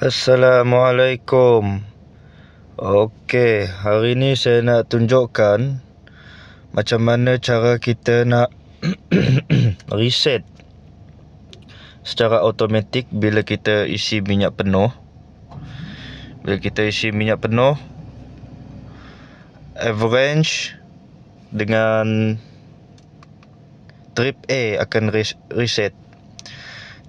Assalamualaikum. Okey, hari ni saya nak tunjukkan macam mana cara kita nak reset secara automatik bila kita isi minyak penuh. Bila kita isi minyak penuh, average dengan trip A akan reset.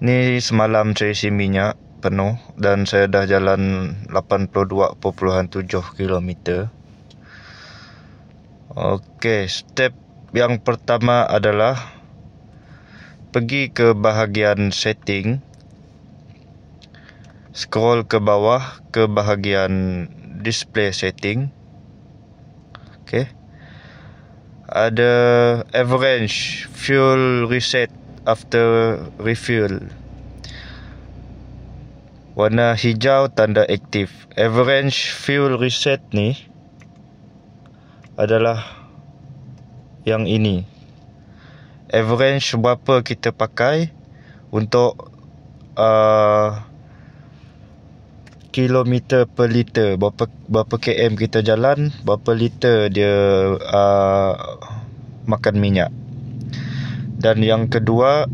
Ni semalam saya isi minyak penuh dan saya dah jalan 82.7 km. Okey, step yang pertama adalah pergi ke bahagian setting, scroll ke bawah ke bahagian display setting. Okey, ada average fuel reset after refuel. Warna hijau tanda aktif. Average fuel reset ni adalah yang ini. Average berapa kita pakai untuk kilometer per liter. Berapa km kita jalan, berapa liter dia makan minyak. Dan yang kedua,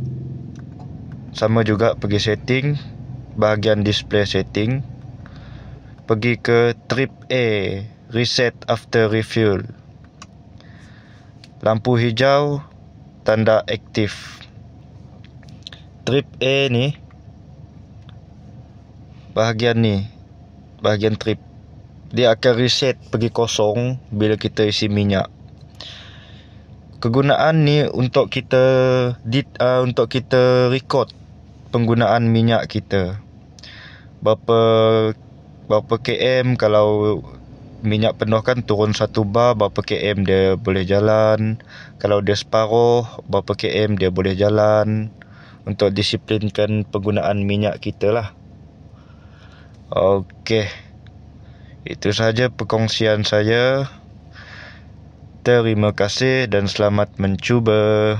sama juga pergi setting, bahagian display setting, pergi ke trip A, reset after refuel. Lampu hijau tanda aktif. Trip A ni, bahagian trip, dia akan reset pergi kosong bila kita isi minyak. Kegunaan ni untuk kita record penggunaan minyak kita. Berapa km kalau minyak penuh kan turun 1 bar, berapa km dia boleh jalan. Kalau dia separuh, berapa km dia boleh jalan, untuk disiplinkan penggunaan minyak kita lah. Okey, itu sahaja perkongsian saya. Terima kasih dan selamat mencuba.